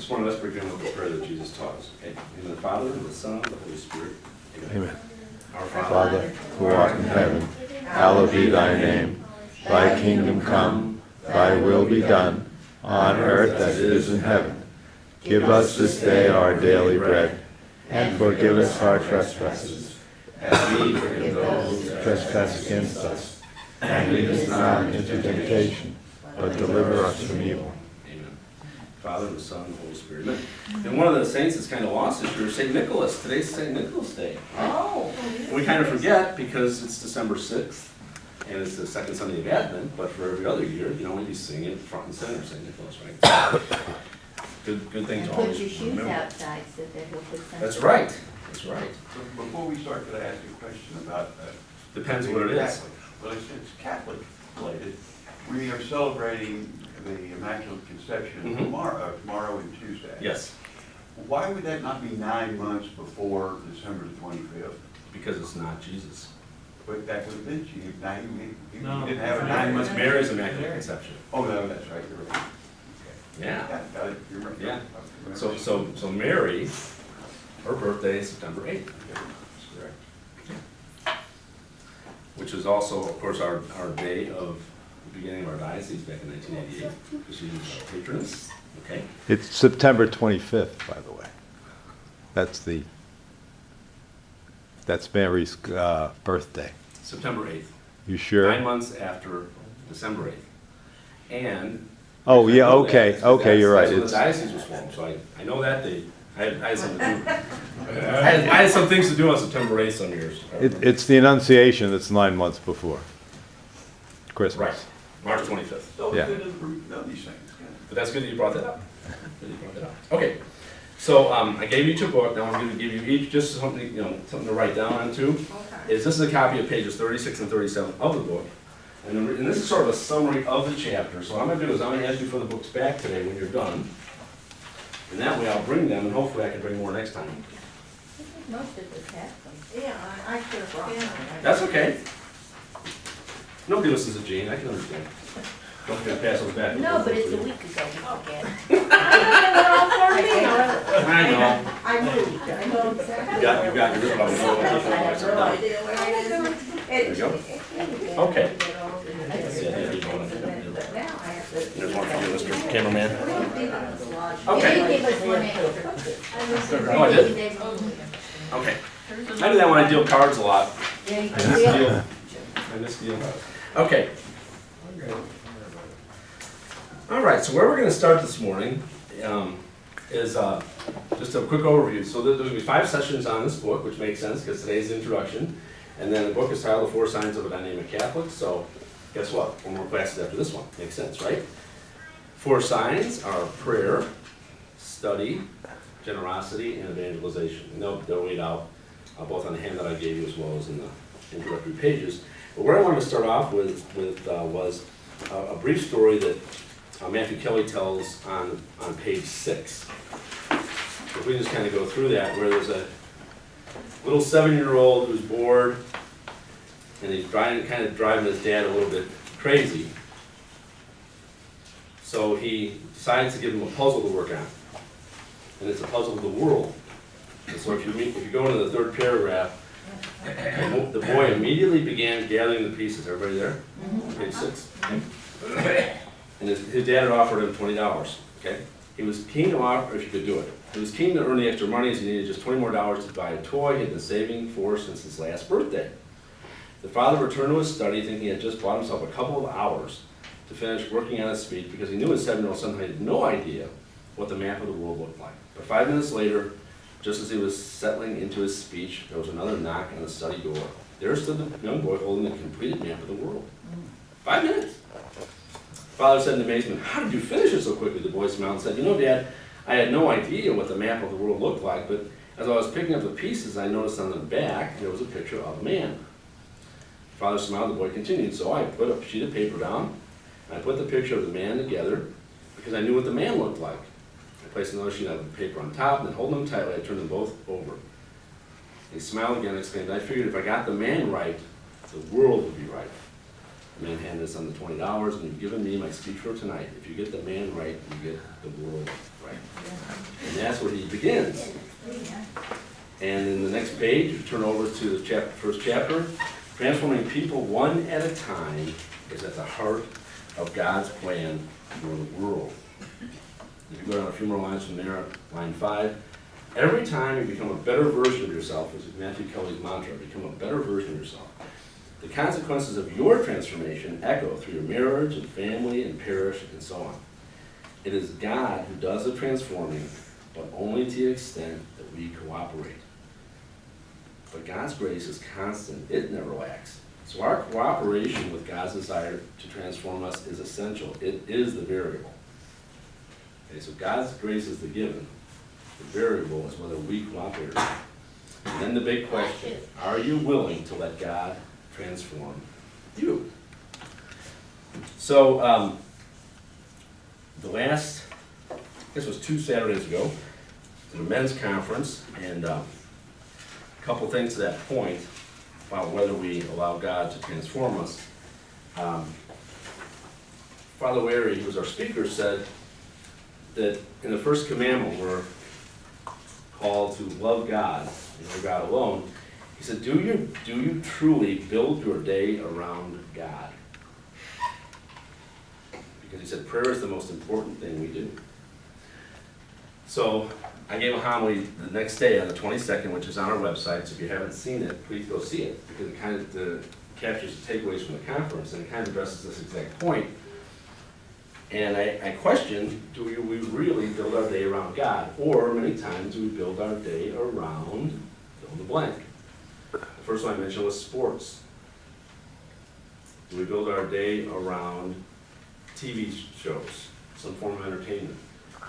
This morning, let's begin with the prayer that Jesus taught us. Okay? In the name of the Father, and the Son, and the Holy Spirit. Amen. Our Father, who art in heaven, hallowed be thy name. Thy kingdom come, thy will be done, on earth as it is in heaven. Give us this day our daily bread, and forgive us our trespasses, as we forgive those who trespass against us. And lead us not into temptation, but deliver us from evil. Amen. Father, the Son, and the Holy Spirit. Amen. And one of the saints that's kind of lost this year is St. Nicholas. Today's St. Nicholas Day. Oh. We kind of forget because it's December 6th, and it's the second Sunday of Advent, but for every other year, you know, we'd be singing front and center St. Nicholas, right? Good thing And to put always your shoes remember. outside so that he'll put something. That's right. That's right. So before we start, could I ask you a question about Depends what it is. Catholic? Well, it's Catholic related. We are celebrating the Immaculate Conception tomorrow and Tuesday. Yes, Why would that not be 9 months before December the 25th? because it's not Jesus. But that would have been you. Now, you No. didn't have a 9 months. It's Mary's Immaculate Conception. Oh, no, that's right. You're right. Yeah. Got it. You're right. Yeah. So Mary, her birthday is September 8th. That's correct. Which is also, of course, our day of the beginning of our diocese back in 1988, because she was our patroness, okay? It's September 25th, by the way. That's Mary's birthday. September 8th, You sure? 9 months after December 8th. And. Oh, yeah, I know that okay, because okay, you're right. That's when the diocese was formed, so I know that date. I had something to do. I had some things to do on September 8th some years. It's the Annunciation that's 9 months before Christmas. Right, March 25th. So Yeah. good to know these things. But that's good that you brought that up. Good that you brought that up. Okay, so I gave you each a book. Now I'm going to give you each just something, something to write down on too. This is a copy of pages 36 and 37 of the book, and this is sort of a summary of the chapter. So what I'm going to do is I'm going to ask you for the books back today when you're done, and that way I'll bring them, and hopefully I can bring more next time. Most of us have them. Yeah, I could have brought mine. That's okay. Nobody listens to Jane. I can understand. Don't forget to pass those back. No, but it's a week ago, we forget. I know. I moved, I know exactly. You got yours, probably know what I have you're no idea where it is. There you go. Okay. Let's see, I have you going. But now I have to. There's one for you, Mr. Cameraman. You Okay. didn't give us one extra. Oh, I did? Okay. I do that when I deal cards a lot. Yeah, you I can misdeal. I misdeal. Okay. All right, so where we're going to start this morning is just a quick overview. So there's going to be 5 sessions on this book, which makes sense because today's the introduction. And then the book is titled The 4 Signs of a Dynamic Catholic. So guess what? 4 more classes after this one. Makes sense, right? 4 signs are prayer, study, generosity, and evangelization. And they'll read out both on the hand that I gave you as well as in the introductory pages. But where I wanted to start off with was a brief story that Matthew Kelly tells on page 6. If we just kind of go through that, where there's a little 7-year-old who's bored, and he's kind of driving his dad a little bit crazy. So he decides to give him a puzzle to work on, and it's a puzzle of the world. And so if you go into the 3rd paragraph, the boy immediately began gathering the pieces. Everybody there? Page 6. Okay. And his dad had offered him $20. Okay. He was keen to offer, if you could do it. He was keen to earn the extra money as he needed just $20 more to buy a toy he had been saving for since his last birthday. The father returned to his study thinking he had just bought himself a couple of hours to finish working on his speech because he knew his 7-year-old son had no idea what the map of the world looked like. But 5 minutes later, just as he was settling into his speech, there was another knock on the study door. There stood the young boy holding the completed map of the world. 5 minutes. Father said in amazement, "How did you finish it so quickly?" The boy smiled and said, "You know, Dad, I had no idea what the map of the world looked like, but as I was picking up the pieces, I noticed on the back there was a picture of a man." Father smiled, the boy continued, "So I put a sheet of paper down, and I put the picture of the man together because I knew what the man looked like. I placed another sheet of paper on top, and then holding them tightly, I turned them both over." He smiled again and exclaimed, "I figured if I got the man right, the world would be right." The man handed us on the $20, "And you've given me my speech for tonight. If you get the man right, you get the world right." where he begins. And in the next page, you turn over to the first chapter. Transforming people one at a time is at the heart of God's plan for the world. If you go down a few more lines from there, line 5, every time you become a better version of yourself, this is Matthew Kelly's mantra, become a better version of yourself. The consequences of your transformation echo through your marriage and family and parish and so on. It is God who does the transforming, but only to the extent that we cooperate. But God's grace is constant. It never lacks. So our cooperation with God's desire to transform us is essential. It is the variable. Okay, so God's grace is the given. The variable is whether we cooperate or not. And then the big question, are you willing to let God transform you? So the last, I guess it was 2 Saturdays ago, at a men's conference, and a couple things to that point about whether we allow God to transform us. Father Larry, who was our speaker, said that in the first commandment we're called to love God and love God alone. He said, do you truly build your day around God? Because he said prayer is the most important thing we do. So I gave a homily the next day on the 22nd, which is on our website. So if you haven't seen it, please go see it, because it kind of captures the takeaways from the conference, and it kind of addresses this exact point. And I question, do we really build our day around God? Or many times do we build our day around fill in the blank? The first one I mentioned was sports. Do we build our day around TV shows, some form of entertainment?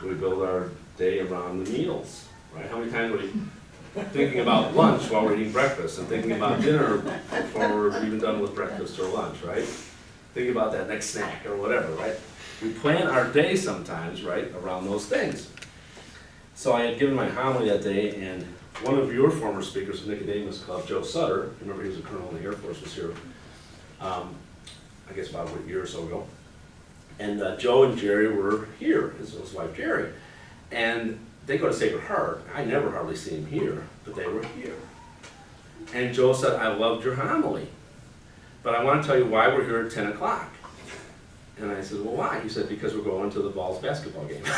Do we build our day around the meals, right? How many times are we thinking about lunch while we're eating breakfast, and thinking about dinner before we're even done with breakfast or lunch, right? Thinking about that next snack or whatever, right? We plan our day sometimes, right, around those things. So I had given my homily that day, and one of your former speakers of Nicodemus Club, Joe Sutter, remember he was a colonel in the Air Force, was here, I guess about a year or so ago. And Joe and Jerry were here, his wife Jerry. And they go to Sacred Heart. I never hardly see him here, but they were here. And Joe said, I loved your homily, but I want to tell you why we're here at 10 o'clock. And I said, well, why? He said, because we're going to the Vols basketball game. I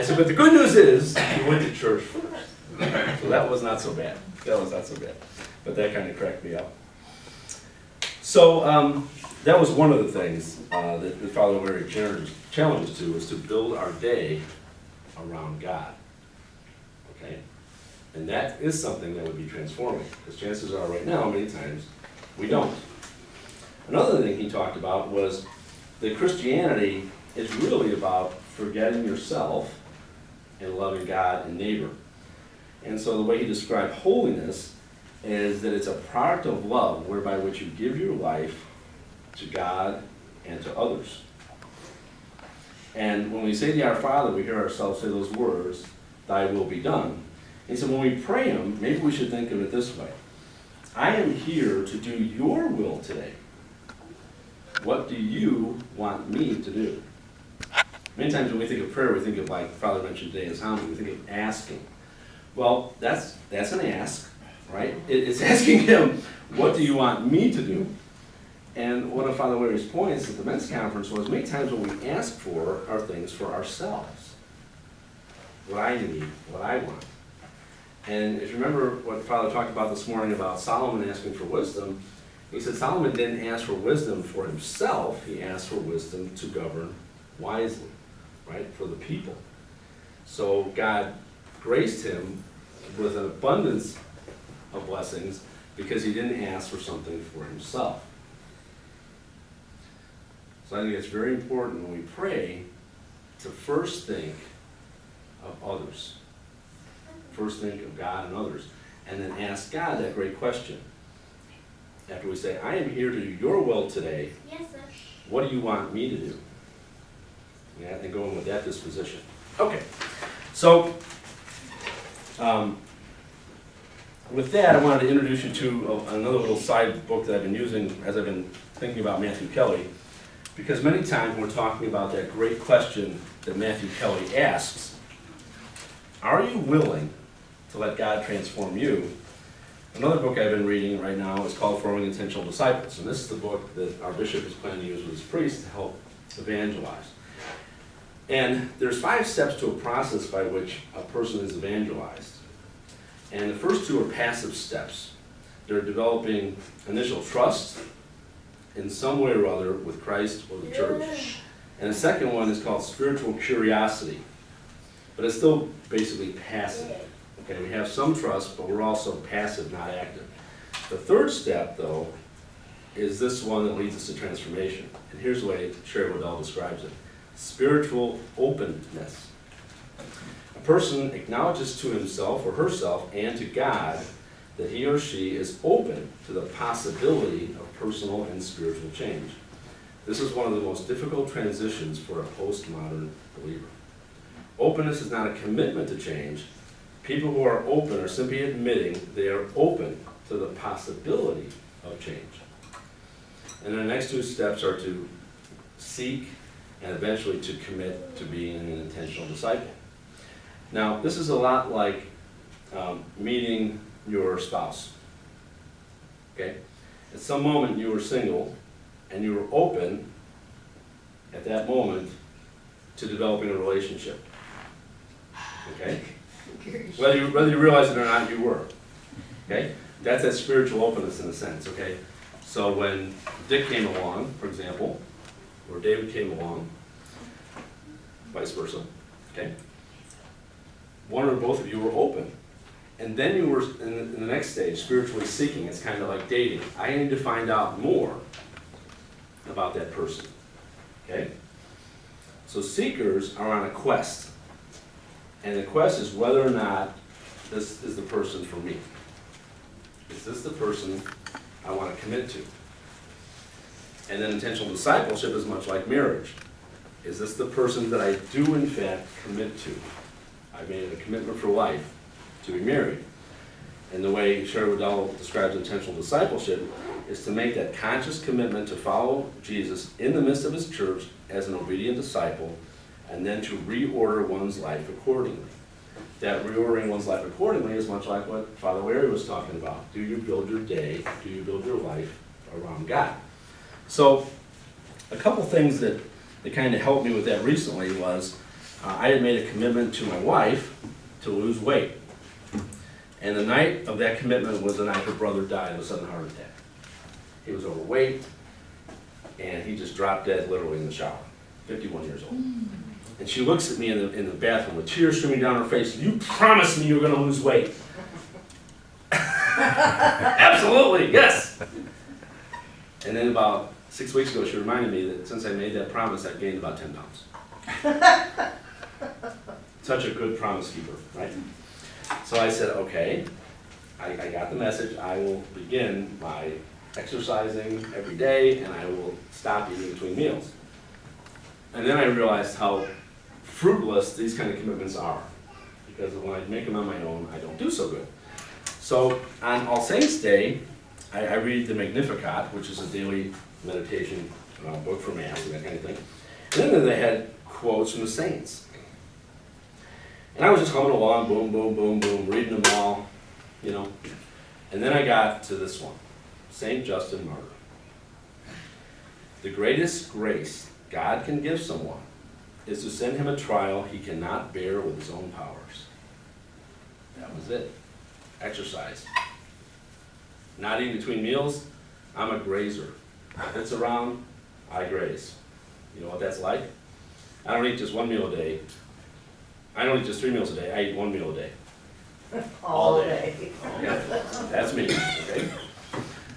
said, but the good news is, you went to church first. So that was not so bad. That was not so bad. But that kind of cracked me up. So that was one of the things that Father Larry challenged to, was to build our day around God. Okay? And that is something that would be transforming, because chances are right now, many times, we don't. Another thing he talked about was that Christianity is really about forgetting yourself and loving God and neighbor. And so the way he described holiness is that it's a product of love, whereby which you give your life to God and to others. And when we say the Our Father, we hear ourselves say those words, thy will be done. And he said when we pray them, maybe we should think of it this way. I am here to do your will today. What do you want me to do? Many times when we think of prayer, we think of, like Father mentioned today in his homily, we think of asking. Well, that's an ask, right? It's asking him, what do you want me to do? And one of Father Larry's points at the men's conference was, many times what we ask for are things for ourselves. What I need, what I want. And if you remember what Father talked about this morning about Solomon asking for wisdom, he said Solomon didn't ask for wisdom for himself, he asked for wisdom to govern wisely, right, for the people. So God graced him with an abundance of blessings because he didn't ask for something for himself. So I think it's very important when we pray to first think of others. First think of God and others. And then ask God that great question. After we say, I am here to do your will today. Yes, sir. What do you want me to do? Yeah, and go in with that disposition. Okay. So, with that, I wanted to introduce you to another little side book that I've been using as I've been thinking about Matthew Kelly. Because many times when we're talking about that great question that Matthew Kelly asks, are you willing to let God transform you? Another book I've been reading right now is called Forming Intentional Disciples, and this is the book that our bishop is planning to use with his priests to help evangelize. And there's 5 steps to a process by which a person is evangelized. And the first 2 are passive steps. They're developing initial trust in some way or other with Christ or the church. And the second one is called spiritual curiosity. But it's still basically passive. Okay, we have some trust, but we're also passive, not active. The third step, though, is this one that leads us to transformation. And here's the way Sherry Waddell describes it. Spiritual openness. A person acknowledges to himself or herself and to God that he or she is open to the possibility of personal and spiritual change. This is one of the most difficult transitions for a postmodern believer. Openness is not a commitment to change. People who are open are simply admitting they are open to the possibility of change. And then the next 2 steps are to seek and eventually to commit to being an intentional disciple. Now, this is a lot like meeting your spouse. Okay? At some moment you were single and you were open at that moment to developing a relationship. Okay? Whether you realize it or not, you were. Okay? That's that spiritual openness in a sense, okay? So when Dick came along, for example, or David came along, vice versa, okay? One or both of you were open. And then you were, in the next stage, spiritually seeking. It's kind of like dating. I need to find out more about that person, okay? So seekers are on a quest. And the quest is whether or not this is the person for me. Is this the person I want to commit to? And then intentional discipleship is much like marriage. Is this the person that I do in fact commit to? I made a commitment for life to be married. And the way Sherry Waddell describes intentional discipleship is to make that conscious commitment to follow Jesus in the midst of his church as an obedient disciple, and then to reorder one's life accordingly. That reordering one's life accordingly is much like what Father Larry was talking about. Do you build your day, do you build your life around God? So, a couple things that kind of helped me with that recently was, I had made a commitment to my wife to lose weight. And the night of that commitment was the night her brother died of a sudden heart attack. He was overweight, and he just dropped dead literally in the shower, 51 years old. And she looks at me in the bathroom with tears streaming down her face. You promised me you were going to lose weight. Absolutely, yes. And then about 6 weeks ago, she reminded me that since I made that promise, I've gained about 10 pounds. Such a good promise keeper, right? So I said, okay, I got the message. I will begin by exercising every day, and I will stop eating between meals. And then I realized how fruitless these kind of commitments are, because when I make them on my own, I don't do so good. So on All Saints' Day, I read the Magnificat, which is a daily meditation book for Mass and that kind of thing. And then they had quotes from the saints. And I was just humming along, boom, boom, boom, boom, reading them all, you know. And then I got to this one, St. Justin Martyr. The greatest grace God can give someone is to send him a trial he cannot bear with his own powers. That was it. Exercise. Not eating between meals, I'm a grazer. If it's around, I graze. You know what that's like? I don't eat just one meal a day. I don't eat just 3 meals a day. I eat 1 meal a day. All day. Okay? That's me. Okay?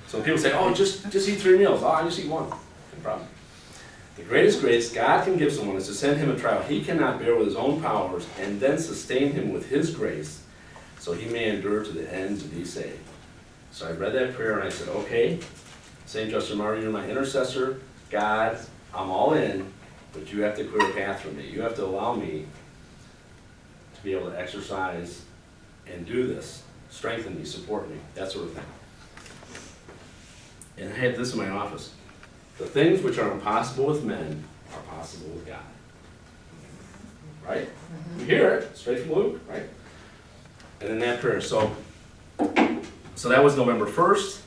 So people say, oh, just eat 3 meals. Oh, I just eat 1. No problem. The greatest grace God can give someone is to send him a trial he cannot bear with his own powers, and then sustain him with his grace, so he may endure to the end to be saved. So I read that prayer and I said, okay, St. Justin Martyr, you're my intercessor. God, I'm all in, but you have to clear a path for me. You have to allow me to be able to exercise and do this. Strengthen me, support me, that sort of thing. And I had this in my office. The things which are impossible with men are possible with God. Right? We hear it straight from Luke, right? And in that prayer, so that was November 1st.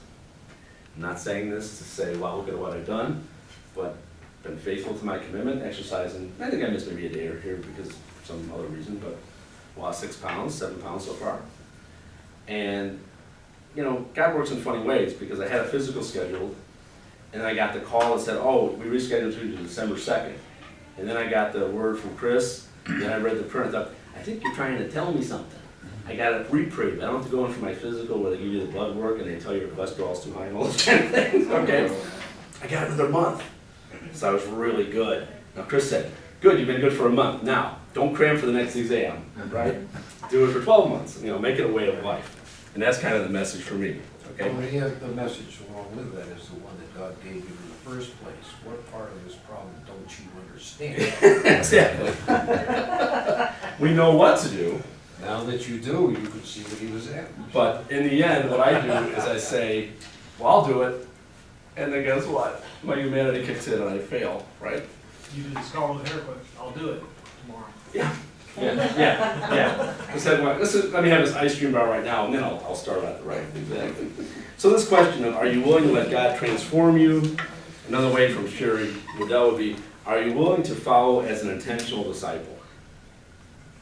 I'm not saying this to say, wow, look at what I've done, but been faithful to my commitment, exercising. I think I missed maybe a day or here because of some other reason, but lost 6 pounds, 7 pounds so far. And, you know, God works in funny ways because I had a physical scheduled, and I got the call that said, oh, we rescheduled you to December 2nd. And then I got the word from Chris, then I read the prayer and I thought, I think you're trying to tell me something. I got a reprieve. I don't have to go in for my physical where they give you the blood work and they tell you your cholesterol's too high and all those kind of things, okay? I got another month. So I was really good. Now Chris said, good, you've been good for a month. Now, don't cram for the next exam, right? Do it for 12 months, you know, make it a way of life. And that's kind of the message for me, okay? Well, the message along with that is the one that God gave you in the first place. What part of this problem don't you understand? Exactly. We know what to do, Now that you do, you can see what he was at. but in the end, what I do is I say, well, I'll do it, and then guess what? My humanity kicks in and I fail, right? You did the scarlet hair, but I'll do it tomorrow. Yeah. Yeah. I said, well, let me have this ice cream bar right now, and then I'll start out the right. Exactly. So this question of, are you willing to let God transform you? Another way from Sherry Waddell would be, are you willing to follow as an intentional disciple?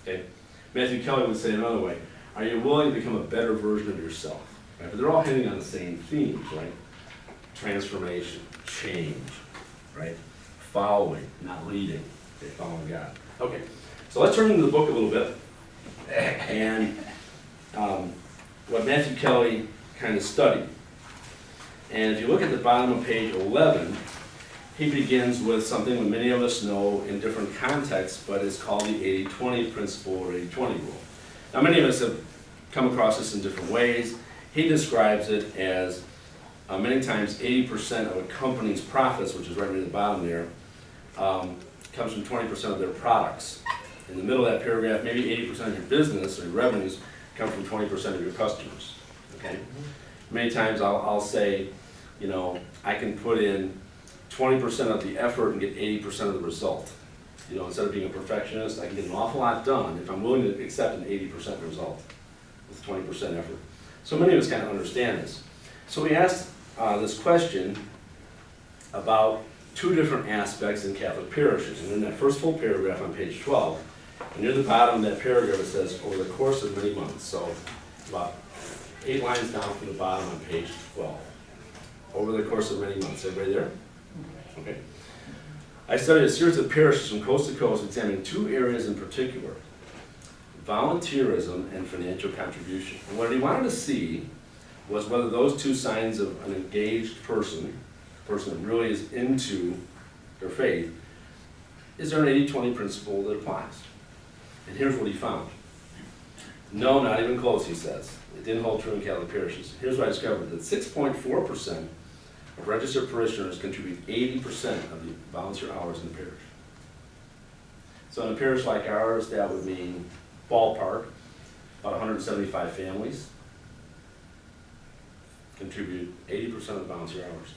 Okay. Matthew Kelly would say another way, are you willing to become a better version of yourself? Right? But they're all hitting on the same themes, right? Transformation, change, right? Following, not leading. Okay, following God. Okay, so let's turn into the book a little bit. And what Matthew Kelly kind of studied. And if you look at the bottom of page 11, he begins with something that many of us know in different contexts, but it's called the 80-20 principle or 80-20 rule. Now, many of us have come across this in different ways. He describes it as many times 80% of a company's profits, which is right near the bottom there, comes from 20% of their products. In the middle of that paragraph, maybe 80% of your business or your revenues come from 20% of your customers. Okay? Many times I'll say, you know, I can put in 20% of the effort and get 80% of the result. You know, instead of being a perfectionist, I can get an awful lot done if I'm willing to accept an 80% result with 20% effort. So many of us kind of understand this. So we asked this question about two different aspects in Catholic parishes. And in that first full paragraph on page 12, and near the bottom of that paragraph it says, over the course of many months. So about 8 lines down from the bottom on page 12. Over the course of many months. Everybody there? Okay. I studied a series of parishes from coast to coast, examining 2 areas in particular: volunteerism and financial contribution. And what he wanted to see was whether those 2 signs of an engaged person, a person that really is into their faith, is there an 80-20 principle that applies? And here's what he found. No, not even close, he says. It didn't hold true in Catholic parishes. Here's what I discovered, that 6.4% of registered parishioners contribute 80% of the volunteer hours in the parish. So in a parish like ours, that would mean ballpark, about 175 families contribute 80% of the volunteer hours.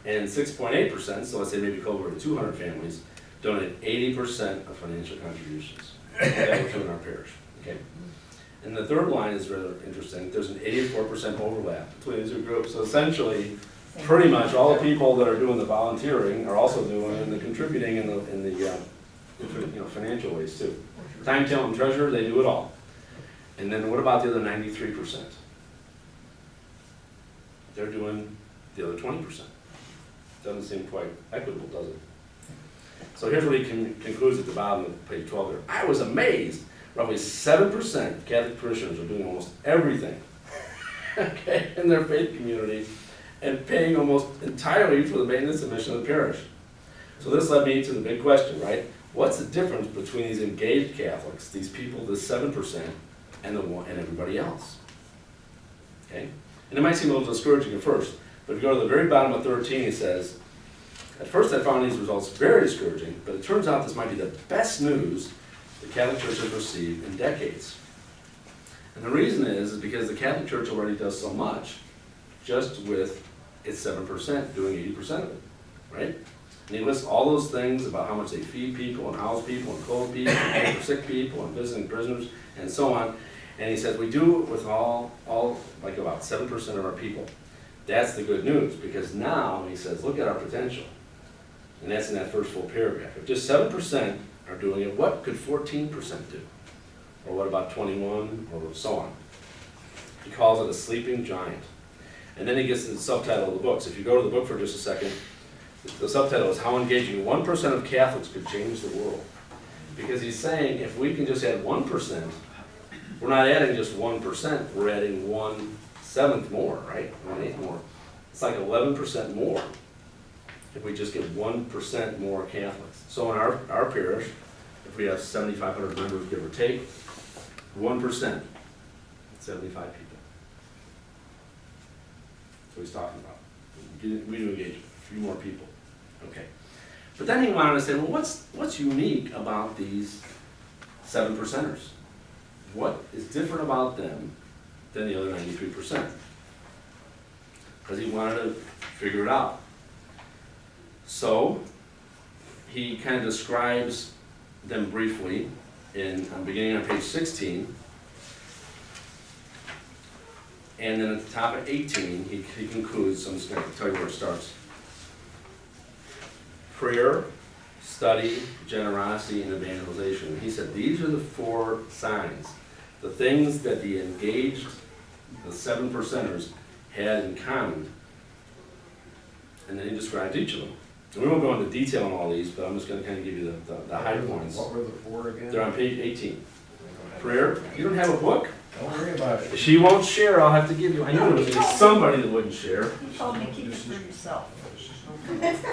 And 6.8%, so let's say maybe over to 200 families, donate 80% of financial contributions. That we're doing in our parish, okay? And the third line is rather interesting. There's an 84% overlap between the 2 groups. So essentially, pretty much all the people that are doing the volunteering are also doing the contributing in the you know, financial ways too. Time, talent, and treasure, they do it all. And then what about the other 93%? They're doing the other 20%. Doesn't seem quite equitable, does it? So here's what he concludes at the bottom of page 12 there. I was amazed. Roughly 7% of Catholic parishioners are doing almost everything, okay, in their faith community and paying almost entirely for the maintenance and mission of the parish. So this led me to the big question, right? What's the difference between these engaged Catholics, these people, this 7%, and everybody else? Okay? And it might seem a little discouraging at first, but if you go to the very bottom of 13, he says, at first I found these results very discouraging, but it turns out this might be the best news the Catholic Church has received in decades. And the reason is because the Catholic Church already does so much just with its 7% doing 80% of it. right? And he lists all those things about how much they feed people and house people and clothe people and care for sick people and visiting prisoners and so on. And he says, we do it with all like about 7% of our people. That's the good news, because now, he says, look at our potential. And that's in that first full paragraph. If just 7% are doing it, what could 14% do? Or what about 21, or so on? He calls it a sleeping giant. And then he gets to the subtitle of the book. So if you go to the book for just a second, the subtitle is How Engaging 1% of Catholics Could Change the World. Because he's saying if we can just add 1%, we're not adding just 1%, we're adding 1/7 more, right? 1/8 more. It's like 11% more if we just get 1% more Catholics. So in our parish, if we have 7,500 members, give or take, 1%, 75 people. That's what he's talking about. We do engage a few more people. Okay. But then he wanted to say, well, what's unique about these 7%ers? What is different about them than the other 93%? Because he wanted to figure it out. So he kind of describes them briefly beginning on page 16. And then at the top of 18, he concludes, so I'm just going to tell you where it starts. Prayer, study, generosity, and evangelization. And he said these are the 4 signs, the things that the engaged, the 7%ers, had in common. And then he describes each of them. And we won't go into detail on all these, but I'm just going to kind of give you the high points. What were the 4 again? They're on page 18. Prayer. You don't have a book? Don't worry about it. If she won't share, I'll have to give you. I knew there was going to be somebody that wouldn't share. You told me keep it for yourself. And you did,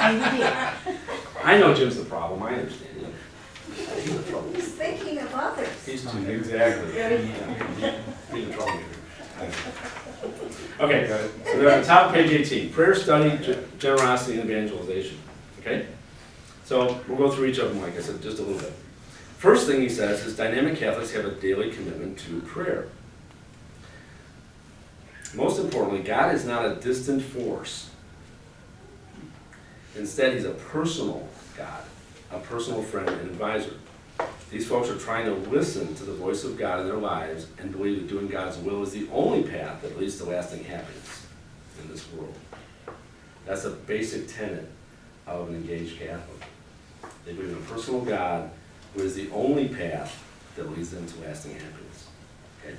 and you did. I know Jim's the problem. I understand. He's the trouble. He's thinking of others. He's too exactly. Yeah. He's the troublemaker. Okay, so they're on the top of page 18. Prayer, study, generosity, and evangelization. Okay? So we'll go through each of them, like I said, just a little bit. First thing he says is dynamic Catholics have a daily commitment to prayer. Most importantly, God is not a distant force. Instead, he's a personal God, a personal friend and advisor. These folks are trying to listen to the voice of God in their lives and believe that doing God's will is the only path that leads to lasting happiness in this world. That's a basic tenet of an engaged Catholic. They believe in a personal God who is the only path that leads them to lasting happiness. Okay.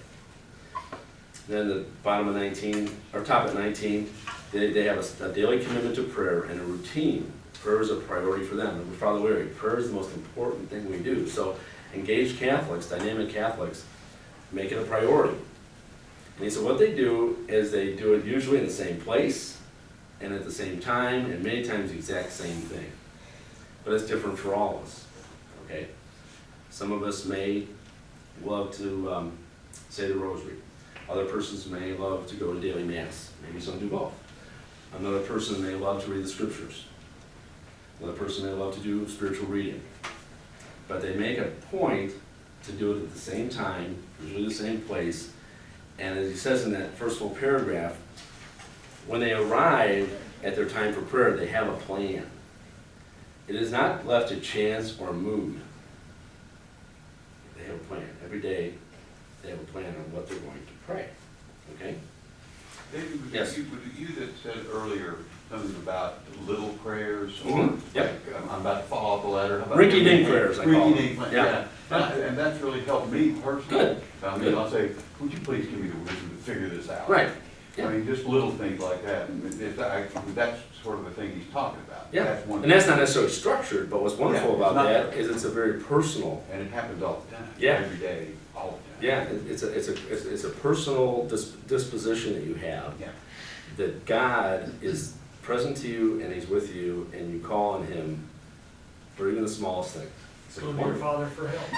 Then the bottom of 19, or top at 19, they have a daily commitment to prayer and a routine. Prayer is a priority for them. And Father Larry, prayer is the most important thing we do. So engaged Catholics, dynamic Catholics, make it a priority. And he said what they do is they do it usually in the same place and at the same time, and many times the exact same thing. But it's different for all of us. Okay? Some of us may love to say the rosary. Other persons may love to go to daily mass. Maybe some do both. Another person may love to read the scriptures. Another person may love to do spiritual reading. But they make a point to do it at the same time, usually the same place. And as he says in that first full paragraph, when they arrive at their time for prayer, they have a plan. It is not left to chance or mood. They have a plan. Every day, they have a plan on what they're going to pray. Okay? David, Yes. was it you that said earlier something about little prayers? Mhm. Yep. Like, I'm about to fall off the ladder. How about Rinky-dink prayers, I call them. Rinky-dink, Yeah. yeah. And that's really helped me personally. Good. I mean, I'll say, would you please give me the wisdom to figure this out? Right. I mean, just little things like that. And that's sort of the thing he's talking about. Yeah. That's one And that's not necessarily structured, but what's wonderful Yeah, it's about not- that is it's a very personal. And it happens all the time. Yeah. Every day, all the time. Yeah, it's a personal disposition that you have. Yeah. That God is present to you and he's with you and you call on him for even the smallest thing. It's going to be your father for help.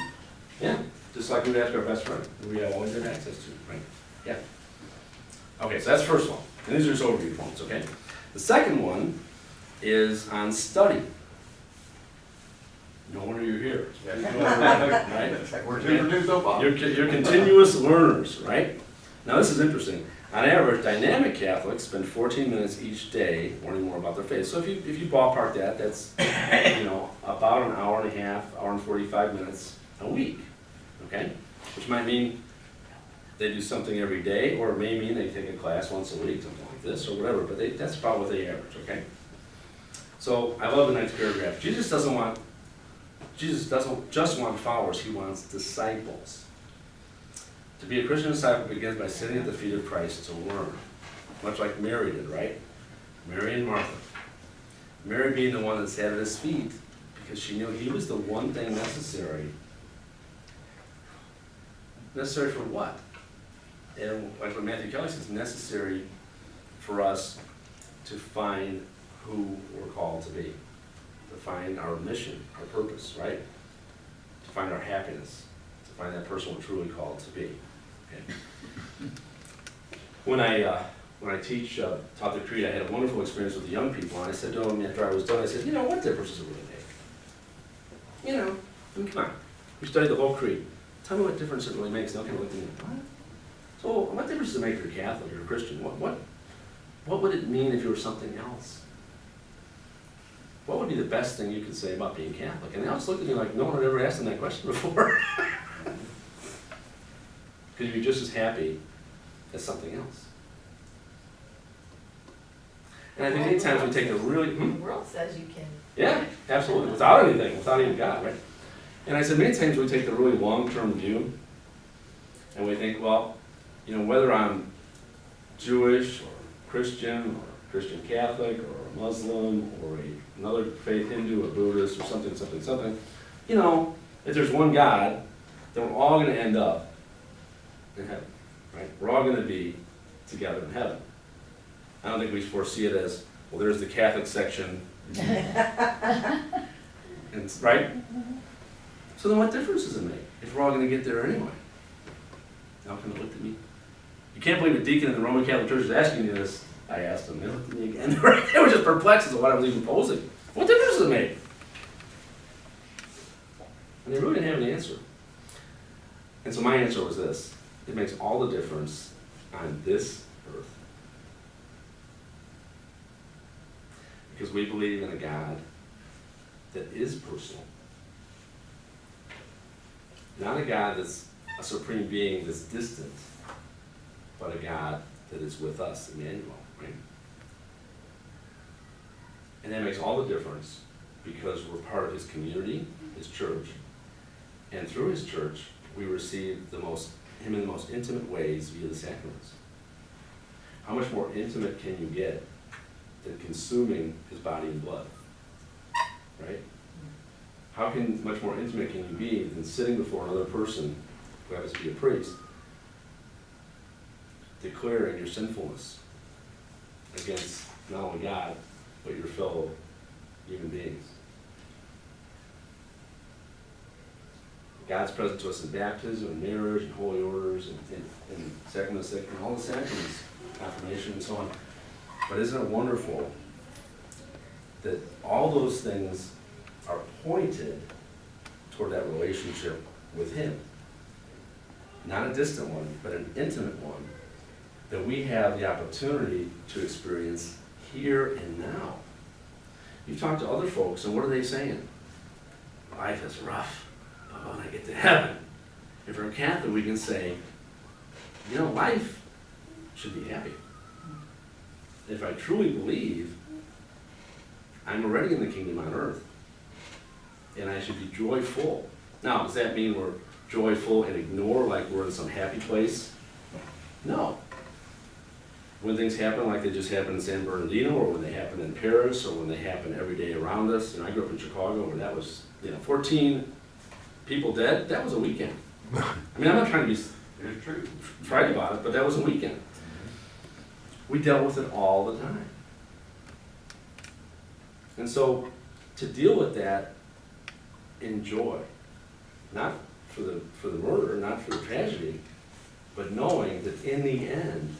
Yeah, just like we ask our best friend, who we have always had access to, right? Yeah. Okay, so that's the first one. And these are just overview points, okay? The second one is on study. No wonder you're here. Right? We're introduced so far. You're continuous learners, right? Now this is interesting. On average, dynamic Catholics spend 14 minutes each day learning more about their faith. So if you ballpark that, that's about an hour and a half, hour and 45 minutes a week, okay? Which might mean they do something every day, or it may mean they take a class once a week, something like this, or whatever, but that's about what they average, okay? So I love the next paragraph. Jesus doesn't just want followers, he wants disciples. To be a Christian disciple begins by sitting at the feet of Christ to learn, much like Mary did, right? Mary and Martha. Mary being the one that sat at his feet because she knew he was the one thing necessary. Necessary for what? And like what Matthew Kelly says, necessary for us to find who we're called to be, to find our mission, our purpose, right? To find our happiness, to find that person we're truly called to be. Okay. When I taught the creed, I had a wonderful experience with the young people, and I said to them after I was done, I said, what difference does it really make? I mean, come on, we studied the whole creed. Tell me what difference it really makes. And they'll kind of look at me, what? So what difference does it make if you're Catholic or a Christian? What would it mean if you were something else? What would be the best thing you could say about being Catholic? And they all just looked at me like no one had ever asked them that question before. Because you're just as happy as something else. And I think many times we take a really... The world says you can. Yeah, absolutely. Without anything, without even God, right? And I said many times we take the really long-term view and we think, well, whether I'm Jewish or Christian Catholic or a Muslim or another faith, Hindu or Buddhist or something, if there's one God, then we're all going to end up in heaven, right? We're all going to be together in heaven. I don't think we foresee it as, well, there's the Catholic section, and, right? So then what difference does it make if we're all going to get there anyway? Now kind of looked at me. You can't believe a deacon in the Roman Catholic Church is asking you this. I asked them. They looked at me again. They were just perplexed as to what I was even posing. What difference does it make? And they really didn't have an answer. And so my answer was this. It makes all the difference on this earth. Because we believe in a God that is personal. Not a God that's a supreme being that's distant, but a God that is with us, Emmanuel, right? And that makes all the difference because we're part of his community, his church, and through his church, we receive him in the most intimate ways via the sacraments. How much more intimate can you get than consuming his body and blood, right? How much more intimate can you be than sitting before another person who happens to be a priest, declaring your sinfulness against not only God, but your fellow human beings? God's present to us in baptism, and marriage, and holy orders, and sacraments, and all the sacraments, confirmation, and so on. But isn't it wonderful that all those things are pointed toward that relationship with him? Not a distant one, but an intimate one that we have the opportunity to experience here and now. You talk to other folks, and what are they saying? Life is rough, but when I get to heaven, if we're Catholic, we can say, life should be happy. If I truly believe, I'm already in the kingdom on earth, and I should be joyful. Now, does that mean we're joyful and ignore like we're in some happy place? No. When things happen like they just happened in San Bernardino, or when they happen in Paris, or when they happen every day around us. I grew up in Chicago where that was, 14 people dead, that was a weekend. I'm not trying to be trite about it, but that was a weekend. We dealt with it all the time. And so, to deal with that in joy, not for the murder, not for the tragedy, but knowing that in the end,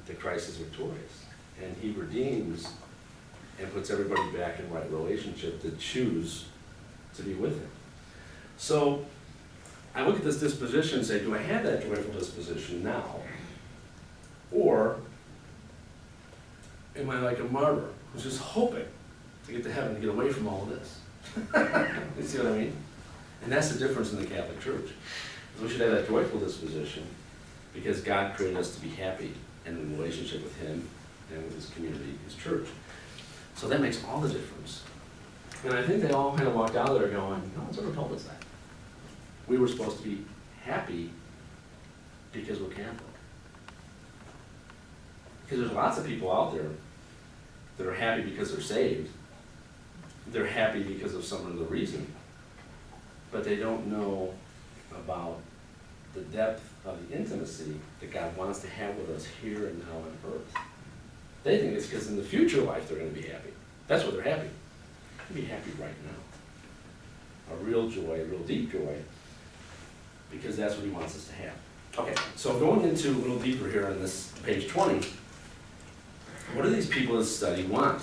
the Christ is victorious, and he redeems and puts everybody back in right relationship that choose to be with him. So, I look at this disposition and say, do I have that joyful disposition now? Or am I like a martyr who's just hoping to get to heaven, to get away from all of this? You see what I mean? And that's the difference in the Catholic Church. We should have that joyful disposition because God created us to be happy and in relationship with Him and with His community, His church. So that makes all the difference. And I think they all kind of walked out there going, no one's ever told us that. We were supposed to be happy because we're Catholic. Because there's lots of people out there that are happy because they're saved. They're happy because of some other reason. But they don't know about the depth of the intimacy that God wants to have with us here and now on earth. They think it's because in the future life they're going to be happy. That's what they're happy. Be happy right now. A real joy, a real deep joy, because that's what He wants us to have. Okay, so going into a little deeper here on this page 20, what do these people in this study want?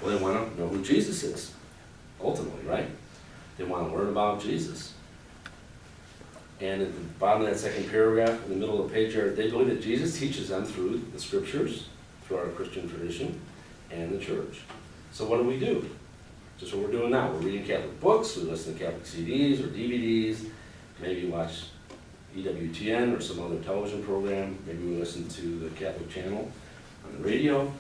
Well, they want to know who Jesus is, ultimately, right? They want to learn about Jesus. And at the bottom of that second paragraph, in the middle of the page here, they believe that Jesus teaches them through the Scriptures, through our Christian tradition, and the church. So what do? Just what we're doing now. We're reading Catholic books, we listen to Catholic CDs or DVDs, maybe watch EWTN or some other television program, maybe we listen to the Catholic channel on the radio,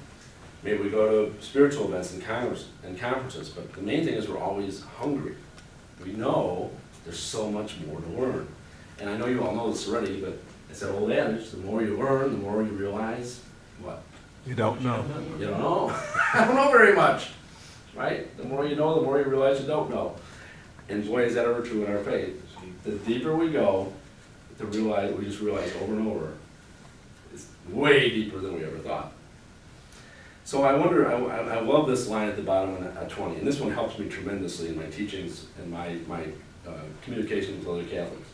maybe we go to spiritual events and conferences, but the main thing is we're always hungry. We know there's so much more to learn. And I know you all know this already, but it's that old adage, the more you learn, the more you realize what? You don't know. You don't know. I don't know very much, right? The more you know, the more you realize you don't know. And boy, is that ever true in our faith. The deeper we go, we just realize over and over, it's way deeper than we ever thought. So I wonder, I love this line at the bottom of 20, and this one helps me tremendously in my teachings and my communication with other Catholics.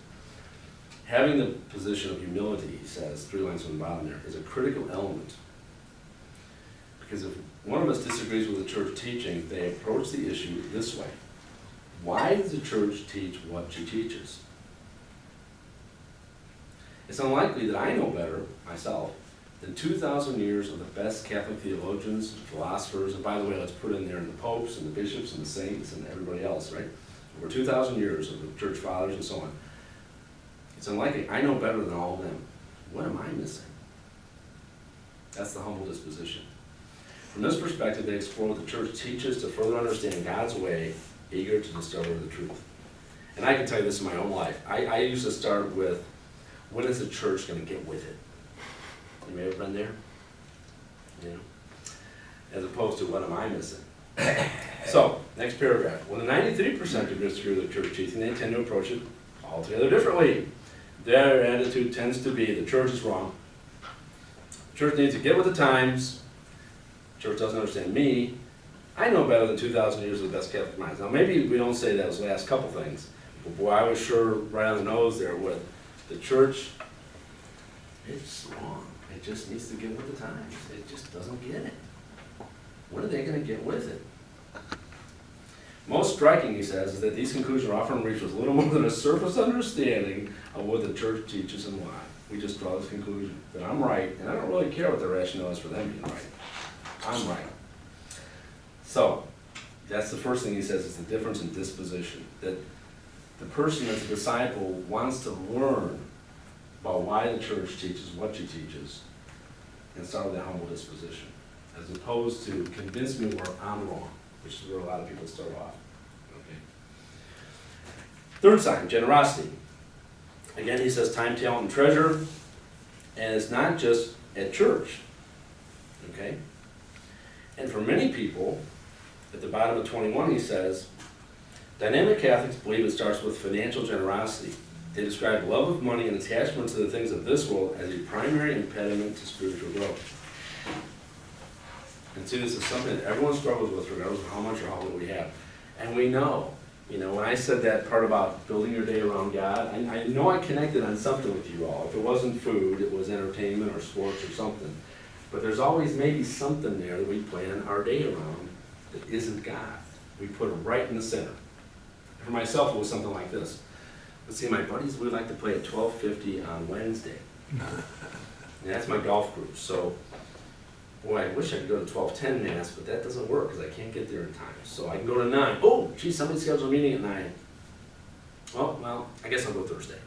Having the position of humility, he says, 3 lines from the bottom there, is a critical element. Because if one of us disagrees with the church teaching, they approach the issue this way. Why does the church teach what she teaches? It's unlikely that I know better, myself, than 2,000 years of the best Catholic theologians, philosophers, and by the way, let's put in there the popes and the bishops and the saints and everybody else, right? Over 2,000 years of the church fathers and so on. It's unlikely I know better than all of them. What am I missing? That's the humble disposition. From this perspective, they explore what the church teaches to further understand God's way, eager to discover the truth. And I can tell you this in my own life. I used to start with, when is the church going to get with it? You may have been there, you know, as opposed to what am I missing? So, next paragraph. When the 93% who disagree with the church teaching, they tend to approach it altogether differently. Their attitude tends to be the church is wrong. The church needs to get with the times. The church doesn't understand me. I know better than 2,000 years of the best Catholic minds. Now, maybe we don't say those last couple things, but boy, I was sure right on the nose there with the church. It's wrong. It just needs to get with the times. It just doesn't get it. When are they going to get with it? Most striking, he says, is that these conclusions are often reached with little more than a surface understanding of what the church teaches and why. We just draw this conclusion that I'm right, and I don't really care what the rationale is for them being right. I'm right. So, that's the first thing he says, is the difference in disposition. That the person that's a disciple wants to learn about why the church teaches what she teaches and start with a humble disposition, as opposed to convince me where I'm wrong, which is where a lot of people start off. Okay. Third sign, generosity. Again, he says time, talent, and treasure, and it's not just at church. Okay? And for many people, at the bottom of 21, he says, dynamic Catholics believe it starts with financial generosity. They describe love of money and attachment to the things of this world as a primary impediment to spiritual growth. And see, this is something that everyone struggles with, regardless of how much or how little we have. And we know, when I said that part about building your day around God, I know I connected on something with you all. If it wasn't food, it was entertainment or sports or something. But there's always maybe something there that we plan our day around that isn't God. We put it right in the center. For myself, it was something like this. But see, my buddies, we like to play at 12:50 on Wednesday. And that's my golf group, so, boy, I wish I could go to 12:10 Mass, but that doesn't work, because I can't get there in time. So I can go to 9. Oh, geez, somebody scheduled a meeting at 9. Oh, well, I guess I'll go Thursday.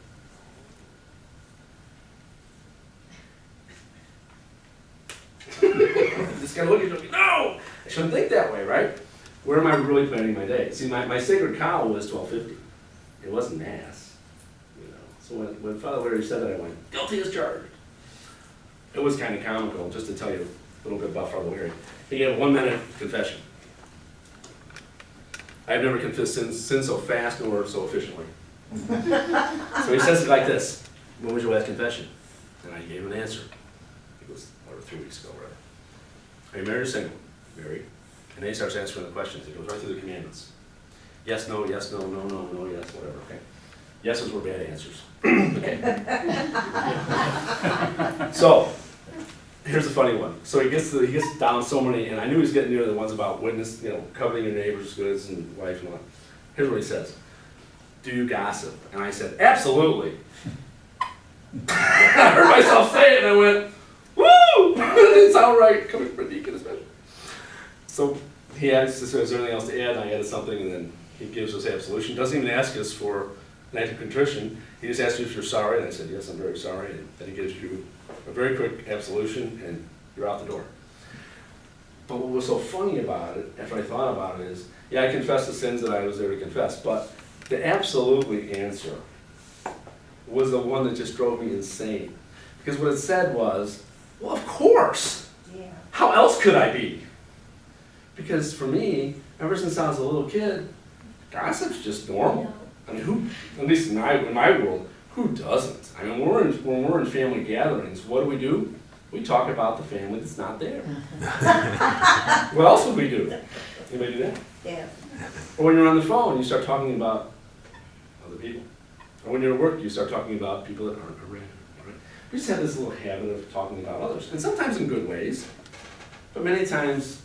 Just gotta look at it, no! I shouldn't think that way, right? Where am I really planning my day? See, my sacred cow was 12:50. It wasn't Mass, you know. So when Father Larry said that, I went, guilty as charged. It was kind of comical, just to tell you a little bit about Father Larry. He gave a 1-minute confession. I've never confessed sin so fast nor so efficiently. So he says it like this: when was your last confession? And I gave him an answer. It was 3 weeks ago, rather. Are you married or single? Married. And then he starts answering the questions. He goes right through the commandments. Yes, no, yes, no, no, no, no, yes, whatever, okay? Yeses were bad answers. Okay. So, here's a funny one. So he gets down so many, and I knew he was getting near the ones about witness, you know, coveting your neighbor's goods and wife and all. Here's what he says: do you gossip? And I said, absolutely. I heard myself say it, and I went, woo! That didn't sound right, coming from a deacon especially. So he asks, is there anything else to add? And I added something, and then he gives us absolution. Doesn't even ask us for an act of contrition. He just asks you if you're sorry, and I said, yes, I'm very sorry. And then he gives you a very quick absolution, and you're out the door. But what was so funny about it, after I thought about it, is, yeah, I confessed the sins that I was there to confess, but the absolutely answer was the one that just drove me insane. Because what it said was, well, of course. Yeah. How else could I be? Because for me, ever since I was a little kid, gossip's just normal. I mean, who, at least in my world, who doesn't? I mean, when we're in family gatherings, what do? We talk about the family that's not there. What else would we do? Anybody do that? Yeah. Or when you're on the phone, you start talking about other people. Or when you're at work, you start talking about people that aren't around. Right? We just have this little habit of talking about others, and sometimes in good ways, but many times